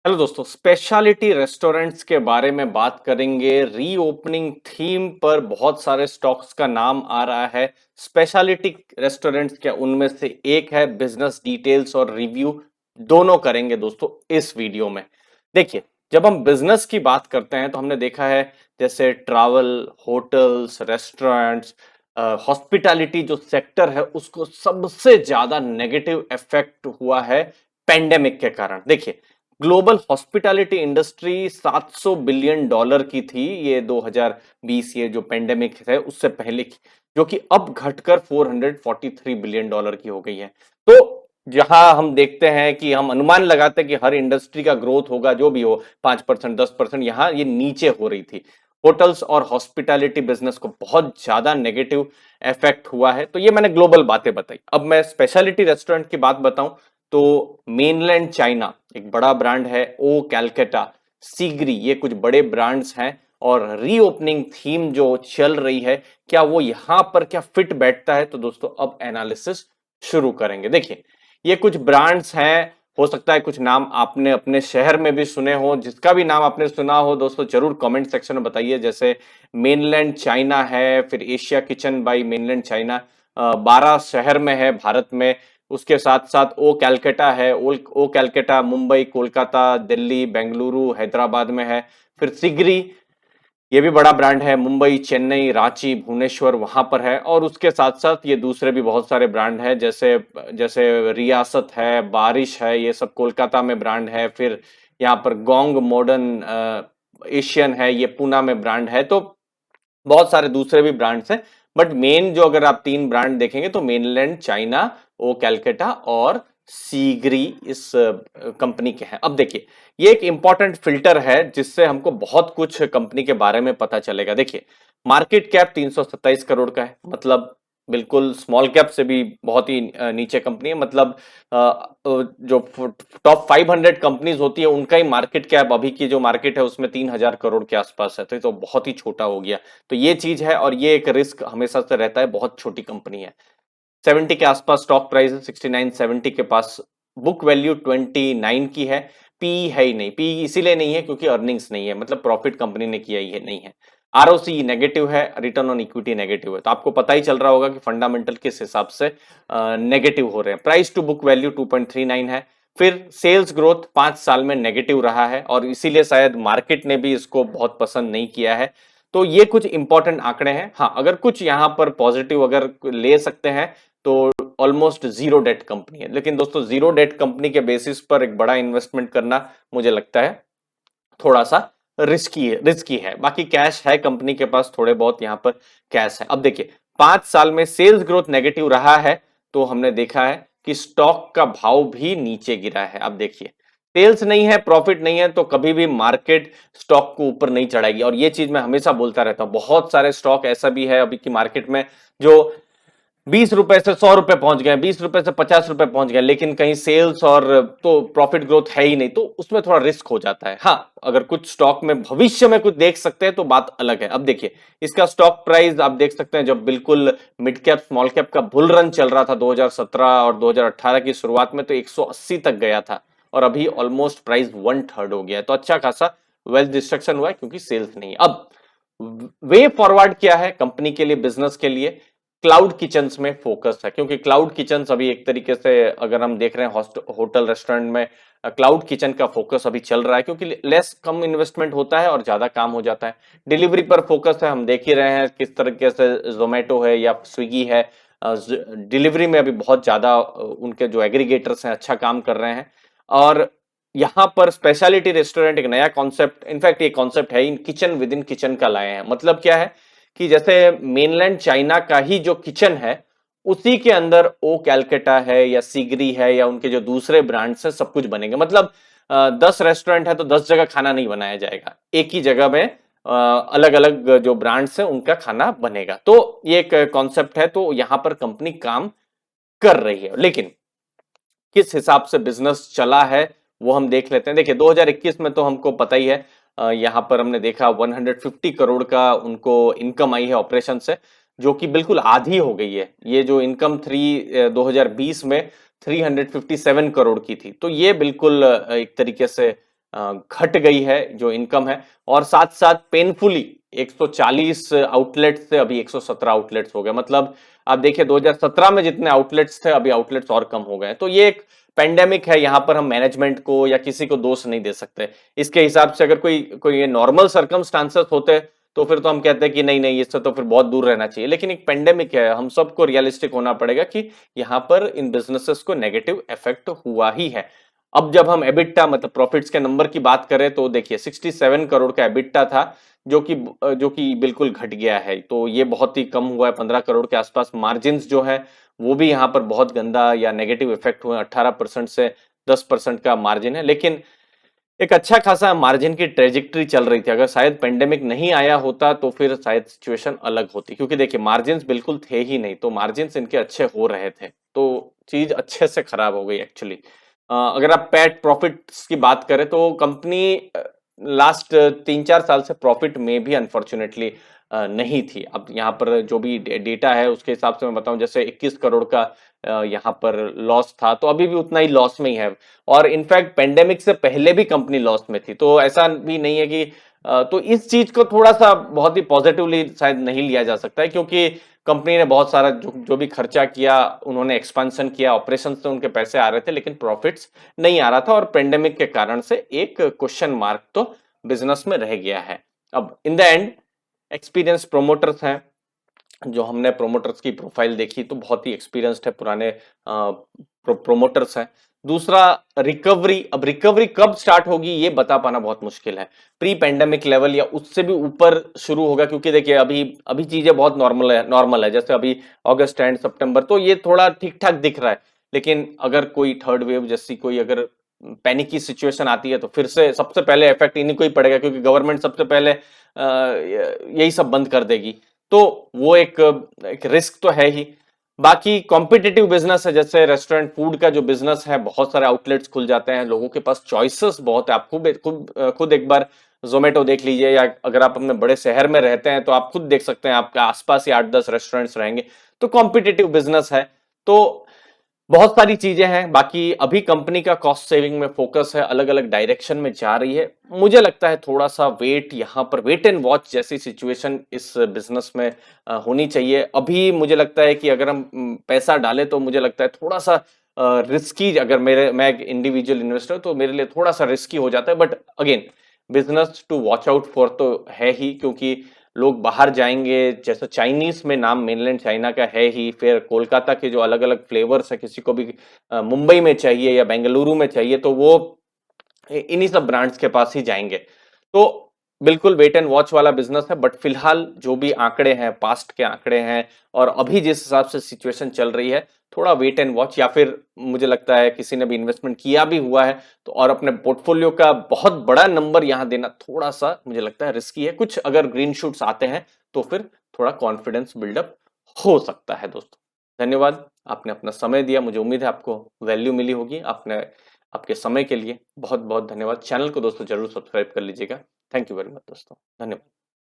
Hello दोस्तों, speciality restaurants के बारे में बात करेंगे। रीओपनिंग थीम पर बहुत सारे स्टॉक्स का नाम आ रहा है। स्पेशलिटी रेस्टोरेंट्स क्या उनमें से एक है। बिजनेस डिटेल्स और रिव्यू दोनों करेंगे दोस्तों इस वीडियो में। देखिए, जब हम बिजनेस की बात करते हैं तो हमने देखा है जैसे ट्रैवल, होटल्स, रेस्टोरेंट्स, हॉस्पिटैलिटी जो सेक्टर है उसको सबसे ज्यादा नेगेटिव इफेक्ट हुआ है पेंडेमिक के कारण। देखिए, global hospitality industry 700 billion dollar की थी ये 2020, ये जो पेंडेमिक है उससे पहले की, जो कि अब घटकर 443 बिलियन डॉलर की हो गई है। तो जहां हम देखते हैं कि हम अनुमान लगाते हैं कि हर इंडस्ट्री का ग्रोथ होगा जो भी हो 5%, 10%, यहां ये नीचे हो रही थी। होटल्स और हॉस्पिटैलिटी बिजनेस को बहुत ज्यादा नेगेटिव इफेक्ट हुआ है। तो ये मैंने ग्लोबल बातें बताई। अब मैं स्पेशलिटी रेस्टोरेंट की बात बताऊं तो मेनलैंड चाइना एक बड़ा ब्रांड है, ओ कैलकाटा, सीगरी, ये कुछ बड़े ब्रांड्स हैं। और रीओपनिंग थीम जो चल रही है, क्या वो यहां पर क्या फिट बैठता है? तो दोस्तों अब एनालिसिस शुरू करेंगे। देखिए, ये कुछ ब्रांड्स हैं। हो सकता है कुछ नाम आपने अपने शहर में भी सुने हो। जिसका भी नाम आपने सुना हो दोस्तों जरूर कमेंट सेक्शन में बताइए। जैसे मेनलैंड चाइना है, फिर Asia kitchen by mainland China 12 शहर में है भारत में। उसके साथ साथ ओ कैलकाटा है। ओ कैलकाटा मुंबई, कोलकाता, दिल्ली, बेंगलुरु, हैदराबाद में है। फिर सिगरी, ये भी बड़ा ब्रांड है, मुंबई, चेन्नई, रांची, भुवनेश्वर वहां पर है। और उसके साथ साथ ये दूसरे भी बहुत सारे ब्रांड है, जैसे जैसे रियासत है, बारिश है, ये सब कोलकाता में ब्रांड है। फिर यहाँ पर गोंग मॉडर्न एशियन है, ये पूना में ब्रांड है। तो बहुत सारे दूसरे भी ब्रांड्स हैं, बट मेन जो अगर आप तीन ब्रांड देखेंगे तो मेनलैंड चाइना, ओ कैलकाटा और सीगरी इस कंपनी के हैं। अब देखिए, ये एक इंपॉर्टेंट फिल्टर है जिससे हमको बहुत कुछ कंपनी के बारे में पता चलेगा। देखिए, मार्केट कैप 327 करोड़ का है, मतलब बिल्कुल स्मॉल कैप से भी बहुत ही नीचे कंपनी है। मतलब जो टॉप 500 कंपनीज होती है उनका ही मार्केट कैप, अभी की जो मार्केट है उसमें 3000 करोड़ के आसपास है। तो बहुत ही छोटा हो गया। तो ये चीज है और ये एक रिस्क हमेशा से रहता है, बहुत छोटी कंपनी है। 70 के आसपास स्टॉक प्राइस है, 69 70 के पास। बुक वैल्यू 29 की है। पी है ही नहीं। पी इसीलिए नहीं है क्योंकि अर्निंग्स नहीं है, मतलब प्रॉफिट कंपनी ने किया ही है नहीं है। आरओसी नेगेटिव है, रिटर्न ऑन इक्विटी नेगेटिव है। तो आपको पता ही चल रहा होगा कि फंडामेंटल किस हिसाब से नेगेटिव हो रहे हैं। प्राइस टू बुक वैल्यू 2.39 है। फिर सेल्स ग्रोथ 5 साल में नेगेटिव रहा है और इसीलिए शायद मार्केट ने भी इसको बहुत पसंद नहीं किया है। तो ये कुछ इंपॉर्टेंट आंकड़े हैं। हाँ, अगर कुछ यहां पर पॉजिटिव अगर ले सकते हैं तो ऑलमोस्ट जीरो डेट कंपनी है। लेकिन दोस्तों जीरो डेट कंपनी के बेसिस पर एक बड़ा इन्वेस्टमेंट करना मुझे लगता है थोड़ा सा रिस्की है। बाकी कैश है कंपनी के पास, थोड़े बहुत यहां पर कैश है। अब देखिए, 5 साल में सेल्स ग्रोथ नेगेटिव रहा है। तो हमने देखा है कि स्टॉक का भाव भी नीचे गिरा है। अब देखिए, सेल्स नहीं है, प्रॉफिट नहीं है, तो कभी भी मार्केट स्टॉक को ऊपर नहीं चढ़ाएगी। और ये चीज मैं हमेशा बोलता रहता हूं। बहुत सारे स्टॉक ऐसा भी है अभी की मार्केट में जो 20 रुपए से 100 रुपए पहुंच गए, 20 रुपए से 50 रुपए पहुंच गए, लेकिन कहीं सेल्स और तो प्रॉफिट ग्रोथ है ही नहीं। तो उसमें थोड़ा रिस्क हो जाता है। हाँ, अगर कुछ स्टॉक में भविष्य में कुछ देख सकते हैं तो बात अलग है। अब देखिए, इसका स्टॉक प्राइस आप देख सकते हैं, जब बिल्कुल मिड कैप स्मॉल कैप का बुल रन चल रहा था 2017 और 2018 की शुरुआत में, तो 180 तक गया था और अभी ऑलमोस्ट प्राइस 1/3 हो गया है। तो अच्छा खासा वेल्थ डिस्ट्रक्शन हुआ है क्योंकि सेल्स नहीं है। अब वे फॉरवर्ड क्या है कंपनी के लिए, बिजनेस के लिए? क्लाउड किचन्स में फोकस है, क्योंकि क्लाउड किचन्स अभी एक तरीके से अगर हम देख रहे हैं होटल रेस्टोरेंट में क्लाउड किचन का फोकस अभी चल रहा है, क्योंकि लेस कम इन्वेस्टमेंट होता है और ज्यादा काम हो जाता है। डिलीवरी पर फोकस है, हम देख ही रहे हैं किस तरीके से जोमेटो है या स्विगी है, डिलीवरी में अभी बहुत ज्यादा उनके जो एग्रीगेटर्स हैं अच्छा काम कर रहे हैं। और यहाँ पर स्पेशलिटी रेस्टोरेंट एक नया कॉन्सेप्ट, इनफैक्ट ये कॉन्सेप्ट है in kitchen with in kitchen का लाए हैं। मतलब क्या है कि जैसे मेनलैंड चाइना का ही जो किचन है उसी के अंदर ओ कैलकाटा है या सीगरी है या उनके जो दूसरे ब्रांड्स हैं सब कुछ बनेंगे। मतलब 10 रेस्टोरेंट है तो 10 जगह खाना नहीं बनाया जाएगा, एक ही जगह में अलग अलग जो ब्रांड्स हैं उनका खाना बनेगा। तो ये एक कॉन्सेप्ट है। तो यहां पर कंपनी काम कर रही है, लेकिन किस हिसाब से बिजनेस चला है वो हम देख लेते हैं। देखिए, 2021 में तो हमको पता ही है, यहां पर हमने देखा 150 करोड़ का उनको इनकम आई है ऑपरेशन से, जो कि बिल्कुल आधी हो गई है। ये जो इनकम 2020 में 357 करोड़ की थी, तो ये बिल्कुल एक तरीके से घट गई है जो इनकम है, और साथ-साथ पेनफुली 140 आउटलेट्स से अभी 117 आउटलेट्स हो गए। मतलब आप देखिए 2017 में जितने आउटलेट्स थे, अभी आउटलेट्स और कम हो गए हैं। तो ये एक पेंडेमिक है, यहाँ पर हम मैनेजमेंट को या किसी को दोष नहीं दे सकते। इसके हिसाब से अगर कोई कोई ये नॉर्मल सर्कमस्टांसेस होते तो फिर तो हम कहते हैं कि नहीं नहीं, इससे तो फिर बहुत दूर रहना चाहिए। लेकिन एक पेंडेमिक है, हम सबको रियलिस्टिक होना पड़ेगा कि यहाँ पर इन बिजनेसेस को नेगेटिव इफेक्ट हुआ ही है। अब जब हम एबिटा मतलब प्रॉफिट्स के नंबर की बात करें तो देखिए 67 करोड़ का एबिटा था, जो कि बिल्कुल घट गया है। तो ये बहुत ही कम हुआ है, 15 करोड़ के आसपास। मार्जिन जो है वो भी यहाँ पर बहुत गंदा या नेगेटिव इफेक्ट हुए, 18% से 10% का मार्जिन है। लेकिन एक अच्छा खासा मार्जिन की ट्रेजेक्टरी चल रही थी। अगर शायद पेंडेमिक नहीं आया होता तो फिर शायद सिचुएशन अलग होती, क्योंकि देखिए मार्जिन्स बिल्कुल थे ही नहीं, तो मार्जिन्स इनके अच्छे हो रहे थे, तो चीज अच्छे से खराब हो गई एक्चुअली। अगर आप पैट प्रॉफिट्स की बात करें तो कंपनी लास्ट 3-4 साल से प्रॉफिट में भी अनफॉर्चुनेटली नहीं थी। अब यहाँ पर जो भी डेटा है उसके हिसाब से मैं बताऊं, जैसे 21 करोड़ का यहाँ पर लॉस था, तो अभी भी उतना ही लॉस में ही है। और इनफैक्ट पेंडेमिक से पहले भी कंपनी लॉस में थी, तो ऐसा भी नहीं है कि तो इस चीज को थोड़ा सा बहुत ही पॉजिटिवली शायद नहीं लिया जा सकता है, क्योंकि कंपनी ने बहुत सारा जो भी खर्चा किया, उन्होंने एक्सपेंशन किया, ऑपरेशन से उनके पैसे आ रहे थे लेकिन प्रॉफिट्स नहीं आ रहा था, और पेंडेमिक के कारण से एक क्वेश्चन मार्क तो बिजनेस में रह गया है। अब in the end experience promoters हैं, जो हमने प्रोमोटर्स की प्रोफाइल देखी तो बहुत ही एक्सपीरियंस्ड है, पुराने प्रोमोटर्स हैं। दूसरा रिकवरी, अब रिकवरी कब स्टार्ट होगी ये बता पाना बहुत मुश्किल है। प्री पेंडेमिक लेवल या उससे भी ऊपर शुरू होगा, क्योंकि देखिए अभी अभी चीजें बहुत नॉर्मल है। जैसे अभी अगस्त एंड सितंबर तो ये थोड़ा ठीक ठाक दिख रहा है, लेकिन अगर कोई थर्ड वेव जैसी कोई अगर पैनिक की सिचुएशन आती है तो फिर से सबसे पहले इफेक्ट इन्हीं को ही पड़ेगा, क्योंकि गवर्नमेंट सबसे पहले यही सब बंद कर देगी। तो वो एक रिस्क तो है ही। बाकी कॉम्पिटिटिव बिजनेस है, जैसे रेस्टोरेंट फूड का जो बिजनेस है, बहुत सारे आउटलेट्स खुल जाते हैं, लोगों के पास चॉइसेस बहुत है। आप खुद एक बार जोमेटो देख लीजिए, या अगर आप अपने बड़े शहर में रहते हैं तो आप खुद देख सकते हैं, आपके आसपास ही 8-10 रेस्टोरेंट्स रहेंगे। तो कॉम्पिटिटिव बिजनेस है, तो बहुत सारी चीजें हैं। बाकी अभी कंपनी का कॉस्ट सेविंग में फोकस है, अलग अलग डायरेक्शन में जा रही है। मुझे लगता है थोड़ा सा यहाँ पर वेट एंड वॉच जैसी सिचुएशन इस बिजनेस में होनी चाहिए। अभी मुझे लगता है कि अगर हम पैसा डालें तो मुझे लगता है थोड़ा सा रिस्की, अगर मैं एक इंडिविजुअल इन्वेस्टर तो मेरे लिए थोड़ा सा रिस्की हो जाता है। But again business to watch out for तो है ही, क्योंकि लोग बाहर जाएंगे। जैसे चाइनीज में नाम मेनलैंड चाइना का है ही, फिर कोलकाता के जो अलग अलग फ्लेवर्स है, किसी को भी मुंबई में चाहिए या बेंगलुरु में चाहिए तो वो इन्हीं सब ब्रांड्स के पास ही जाएंगे। तो बिल्कुल वेट एंड वॉच वाला बिजनेस है। बट फिलहाल जो भी आंकड़े हैं, पास्ट के आंकड़े हैं, और अभी जिस हिसाब से सिचुएशन चल रही है, थोड़ा वेट एंड वॉच, या फिर मुझे लगता है किसी ने भी इन्वेस्टमेंट किया भी हुआ है तो और अपने पोर्टफोलियो का बहुत बड़ा नंबर यहां देना थोड़ा सा मुझे लगता है रिस्की है। कुछ अगर ग्रीन शूट्स आते हैं तो फिर थोड़ा कॉन्फिडेंस बिल्डअप हो सकता है। दोस्तों धन्यवाद, आपने अपना समय दिया। मुझे उम्मीद है आपको वैल्यू मिली होगी। आपने आपके समय के लिए बहुत बहुत धन्यवाद। चैनल को दोस्तों जरूर सब्सक्राइब कर लीजिएगा। थैंक यू वेरी मच दोस्तों, धन्यवाद।